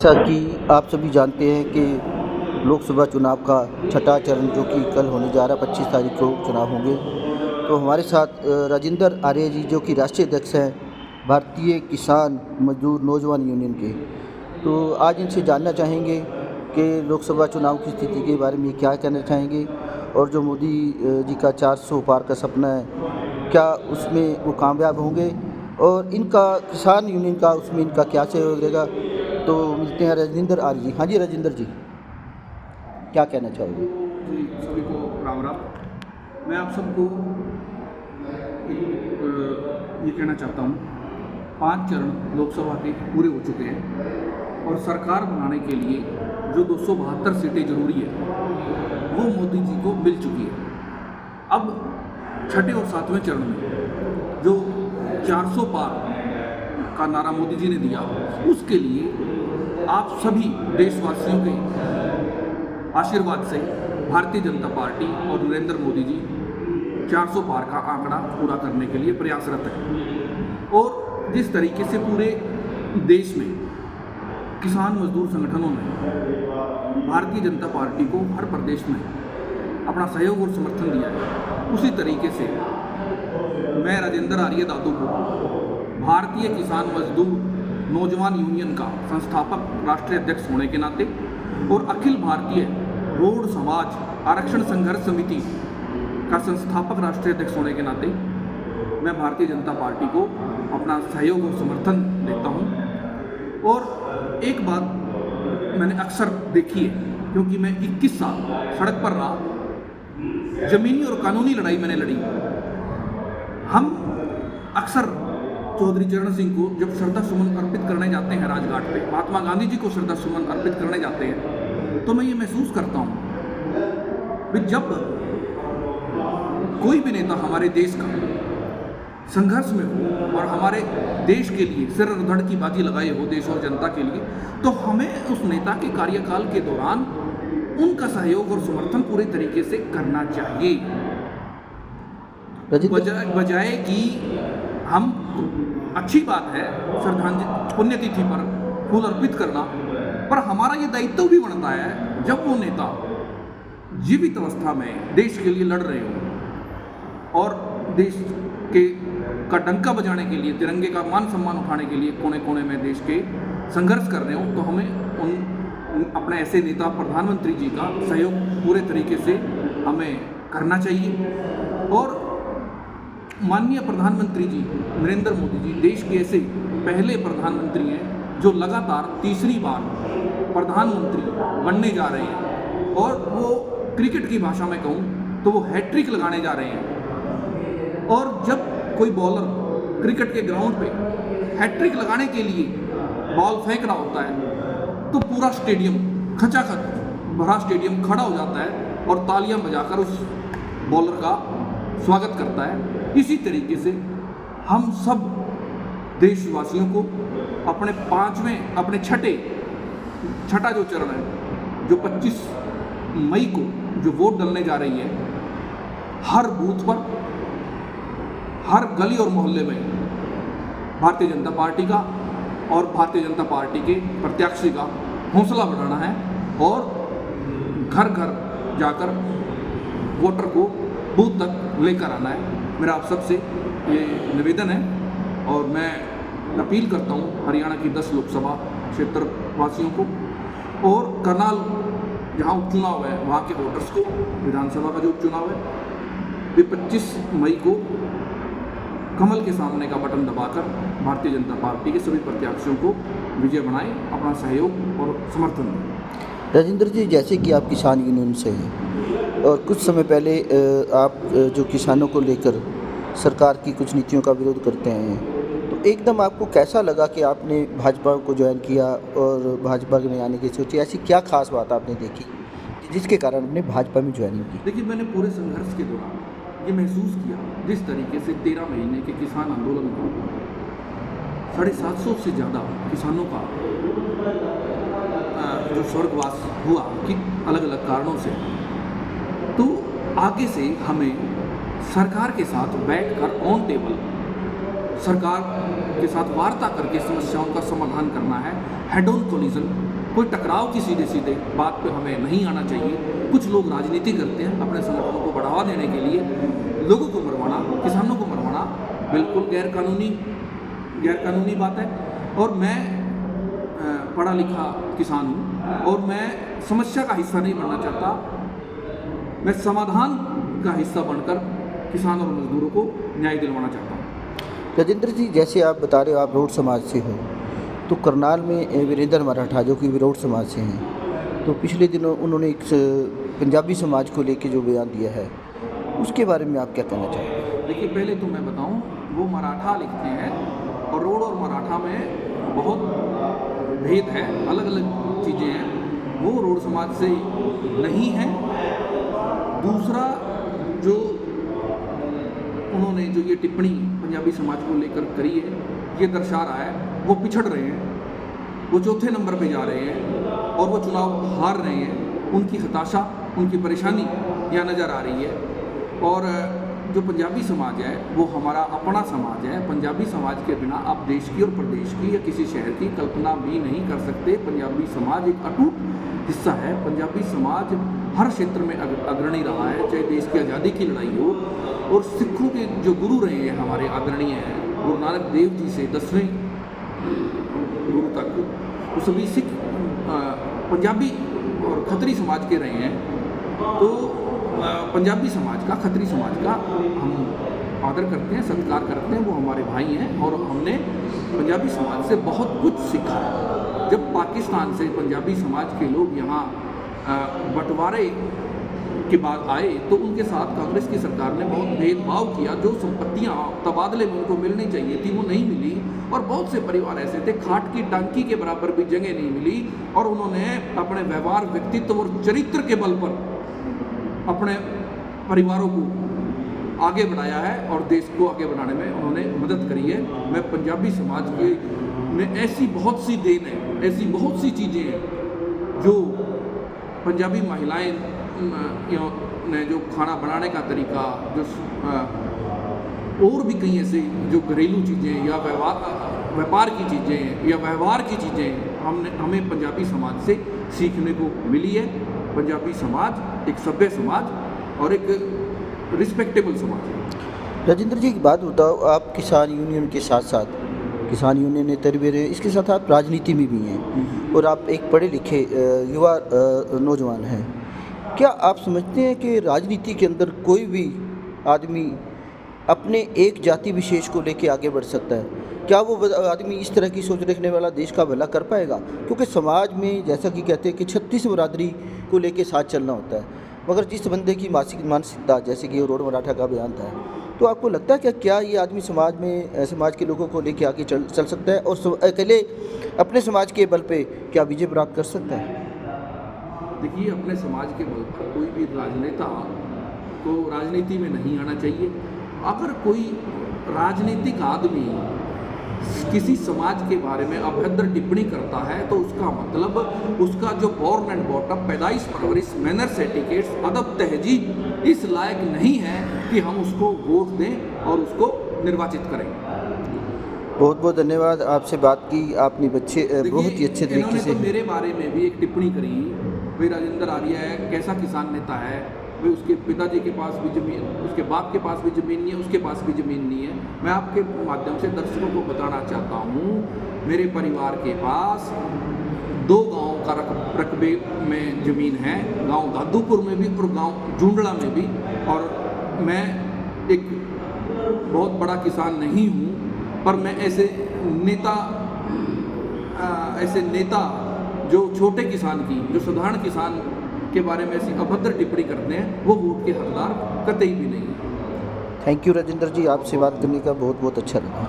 जैसा कि आप सभी जानते हैं कि लोकसभा चुनाव का छठा चरण जो कि कल होने जा रहा है, 25 तारीख को चुनाव होंगे। तो हमारे साथ राजेंद्र आर्य जी जो कि राष्ट्रीय अध्यक्ष हैं भारतीय किसान मजदूर नौजवान यूनियन के। तो आज इनसे जानना चाहेंगे कि लोकसभा चुनाव की स्थिति के बारे में क्या कहना चाहेंगे और जो मोदी जी का 400 पार का सपना है, क्या उसमें वो कामयाब होंगे और इनका किसान यूनियन का उसमें इनका क्या सहयोग रहेगा। तो मिलते हैं राजेंद्र आर्य जी। हाँ जी राजेंद्र जी, क्या कहना चाहोगे? जी, सभी को राम राम। मैं आप सबको ये कहना चाहता हूँ, 5 चरण लोकसभा के पूरे हो चुके हैं और सरकार बनाने के लिए जो 272 सीटें जरूरी है वो मोदी जी को मिल चुकी है। अब छठे और सातवें चरण में जो 400 पार का नारा मोदी जी ने दिया, उसके लिए आप सभी देशवासियों के आशीर्वाद से भारतीय जनता पार्टी और नरेंद्र मोदी जी 400 पार का आंकड़ा पूरा करने के लिए प्रयासरत है। और जिस तरीके से पूरे देश में किसान मजदूर संगठनों ने भारतीय जनता पार्टी को हर प्रदेश में अपना सहयोग और समर्थन दिया है, उसी तरीके से मैं राजेंद्र आर्य दादू को भारतीय किसान मजदूर नौजवान यूनियन का संस्थापक राष्ट्रीय अध्यक्ष होने के नाते और अखिल भारतीय रोड समाज आरक्षण संघर्ष समिति का संस्थापक राष्ट्रीय अध्यक्ष होने के नाते मैं भारतीय जनता पार्टी को अपना सहयोग और समर्थन देता हूँ। और एक बात मैंने अक्सर देखी है, क्योंकि मैं 21 साल सड़क पर रहा, जमीनी और कानूनी लड़ाई मैंने लड़ी। हम अक्सर चौधरी चरण सिंह को जब श्रद्धा सुमन अर्पित करने जाते हैं राजघाट पे, महात्मा गांधी जी को श्रद्धा सुमन अर्पित करने जाते हैं, तो मैं ये महसूस करता हूँ कि जब कोई भी नेता हमारे देश का संघर्ष में हो और हमारे देश के लिए सिर और धड़ की बाजी लगाए हो देश और जनता के लिए, तो हमें उस नेता के कार्यकाल के दौरान उनका सहयोग और समर्थन पूरे तरीके से करना चाहिए, बजाय कि हम अच्छी बात है श्रद्धांजलि पुण्यतिथि पर फूल अर्पित करना, पर हमारा ये दायित्व भी बनता है जब वो नेता जीवित अवस्था में देश के लिए लड़ रहे हो और देश के का डंका बजाने के लिए, तिरंगे का मान सम्मान उठाने के लिए कोने कोने में देश के संघर्ष कर रहे हो, तो हमें उन अपने ऐसे नेता प्रधानमंत्री जी का सहयोग पूरे तरीके से हमें करना चाहिए। और माननीय प्रधानमंत्री जी नरेंद्र मोदी जी देश के ऐसे पहले प्रधानमंत्री हैं जो लगातार तीसरी बार प्रधानमंत्री बनने जा रहे हैं, और वो क्रिकेट की भाषा में कहूँ तो वो हैट्रिक लगाने जा रहे हैं। और जब कोई बॉलर क्रिकेट के ग्राउंड पे हैट्रिक लगाने के लिए बॉल फेंक रहा होता है तो पूरा स्टेडियम खचाखच भरा स्टेडियम खड़ा हो जाता है और तालियां बजाकर उस बॉलर का स्वागत करता है। इसी तरीके से हम सब देशवासियों को अपने छठा जो चरण है, जो 25 मई को जो वोट डालने जा रही है, हर बूथ पर हर गली और मोहल्ले में भारतीय जनता पार्टी का और भारतीय जनता पार्टी के प्रत्याशी का हौसला बढ़ाना है और घर घर जाकर वोटर को बूथ तक लेकर आना है। मेरा आप सबसे ये निवेदन है और मैं अपील करता हूँ हरियाणा की 10 लोकसभा क्षेत्र वासियों को और करनाल जहाँ उपचुनाव है वहाँ के वोटर्स को, विधानसभा का जो उपचुनाव है वे 25 मई को कमल के सामने का बटन दबाकर भारतीय जनता पार्टी के सभी प्रत्याशियों को विजय बनाएं, अपना सहयोग और समर्थन दें। राजेंद्र जी, जैसे कि आप किसान यूनियन से हैं और कुछ समय पहले आप जो किसानों को लेकर सरकार की कुछ नीतियों का विरोध करते हैं, तो एकदम आपको कैसा लगा कि आपने भाजपा को ज्वाइन किया और भाजपा में आने की सोची? ऐसी क्या खास बात आपने देखी जिसके कारण आपने भाजपा में ज्वाइनिंग की? देखिए, मैंने पूरे संघर्ष के दौरान ये महसूस किया जिस तरीके से 13 महीने के किसान आंदोलन में 750 से ज़्यादा किसानों का जो स्वर्गवास हुआ कि अलग अलग कारणों से, तो आगे से हमें सरकार के साथ बैठकर ऑन टेबल सरकार के साथ वार्ता करके समस्याओं का समाधान करना है। हेड ऑन कोलिजन, कोई टकराव की सीधे सीधे बात पे हमें नहीं आना चाहिए। कुछ लोग राजनीति करते हैं अपने संगठनों को बढ़ावा देने के लिए, लोगों को मरवाना, किसानों को मरवाना बिल्कुल गैरकानूनी बात है। और मैं पढ़ा लिखा किसान हूँ और मैं समस्या का हिस्सा नहीं बनना चाहता, मैं समाधान का हिस्सा बनकर किसान और मजदूरों को न्याय दिलवाना चाहता हूँ। राजेंद्र जी, जैसे आप बता रहे हो आप रोड समाज से हो, तो करनाल में वीरेंद्र मराठा जो कि विरोध समाज से हैं, तो पिछले दिनों उन्होंने एक पंजाबी समाज को लेके जो बयान दिया है, उसके बारे में आप क्या कहना चाहेंगे? देखिए, पहले तो मैं बताऊं, वो मराठा लिखते हैं और रोड और मराठा में बहुत भेद है, अलग अलग चीज़ें हैं। वो रोड समाज से नहीं है। दूसरा, जो उन्होंने जो ये टिप्पणी पंजाबी समाज को लेकर करी है, ये दर्शा रहा है वो पिछड़ रहे हैं, वो चौथे नंबर पे जा रहे हैं और वो चुनाव हार रहे हैं। उनकी हताशा, उनकी परेशानी यहाँ नज़र आ रही है। और जो पंजाबी समाज है वो हमारा अपना समाज है। पंजाबी समाज के बिना आप देश की और प्रदेश की या किसी शहर की कल्पना भी नहीं कर सकते। पंजाबी समाज एक अटूट हिस्सा है। पंजाबी समाज हर क्षेत्र में अग्रणी रहा है, चाहे देश की आज़ादी की लड़ाई हो। और सिखों के जो गुरु रहे हैं हमारे आदरणीय हैं, गुरु नानक देव जी से 10वें गुरु तक, वो सभी सिख पंजाबी और खत्री समाज के रहे हैं। तो पंजाबी समाज का, खत्री समाज का हम आदर करते हैं, सत्कार करते हैं। वो हमारे भाई हैं और हमने पंजाबी समाज से बहुत कुछ सीखा है। जब पाकिस्तान से पंजाबी समाज के लोग यहाँ बंटवारे के बाद आए तो उनके साथ कांग्रेस की सरकार ने बहुत भेदभाव किया। जो संपत्तियाँ तबादले में उनको मिलनी चाहिए थी वो नहीं मिली। और बहुत से परिवार ऐसे थे, खाट की टांकी के बराबर भी जगह नहीं मिली। और उन्होंने अपने व्यवहार, व्यक्तित्व और चरित्र के बल पर अपने परिवारों को आगे बढ़ाया है और देश को आगे बढ़ाने में उन्होंने मदद करी है। मैं पंजाबी समाज के में ऐसी बहुत सी देन है, ऐसी बहुत सी चीज़ें हैं जो पंजाबी महिलाएं ने जो खाना बनाने का तरीका, जो और भी कई ऐसे जो घरेलू चीज़ें या व्यापार की चीज़ें या व्यवहार की चीज़ें हमें पंजाबी समाज से सीखने को मिली है। पंजाबी समाज एक सभ्य समाज और एक रिस्पेक्टेबल समाज है। राजेंद्र जी, एक बात बताओ, आप किसान यूनियन के साथ साथ, किसान यूनियन ने तरबियत है, इसके साथ आप राजनीति में भी हैं और आप एक पढ़े लिखे युवा नौजवान हैं। क्या आप समझते हैं कि राजनीति के अंदर कोई भी आदमी अपने एक जाति विशेष को लेकर आगे बढ़ सकता है? क्या वो आदमी इस तरह की सोच रखने वाला देश का भला कर पाएगा? क्योंकि समाज में जैसा कि कहते हैं कि 36 बरादरी को लेकर साथ चलना होता है, मगर जिस बंदे की मानसिकता, जैसे कि रोड मराठा का बयान था, तो आपको लगता है कि क्या ये आदमी समाज के लोगों को लेकर आगे चल सकता है और अकेले अपने समाज के बल पे क्या विजय प्राप्त कर सकता है? देखिए, अपने समाज के बल पर कोई भी राजनेता को राजनीति में नहीं आना चाहिए। अगर कोई राजनीतिक आदमी किसी समाज के बारे में अभद्र टिप्पणी करता है तो उसका मतलब उसका जो बॉर्न एंड बॉटम, पैदाइश, परवरिश, मैनर्स, एटिकेट्स, अदब, तहजीब इस लायक नहीं है कि हम उसको वोट दें और उसको निर्वाचित करें। बहुत बहुत धन्यवाद, आपसे बात की आपने बहुत ही अच्छे तरीके से। तो मेरे बारे में भी एक टिप्पणी करी, भाई राजेंद्र आर्य है, कैसा किसान नेता है, भाई उसके पिताजी के पास भी ज़मीन, उसके बाप के पास भी ज़मीन नहीं है, उसके पास भी ज़मीन नहीं है। मैं आपके माध्यम से दर्शकों को बताना चाहता हूँ, मेरे परिवार के पास 2 गांव का रकबे में ज़मीन है, गांव दादूपुर में भी और गांव जुंडला में भी। और मैं एक बहुत बड़ा किसान नहीं हूँ, पर मैं ऐसे नेता जो छोटे किसान की, जो साधारण किसान के बारे में ऐसी अभद्र टिप्पणी करते हैं, वो वोट के हकदार कतई भी नहीं है। थैंक यू राजेंद्र जी, आपसे बात करने का बहुत बहुत अच्छा लगा।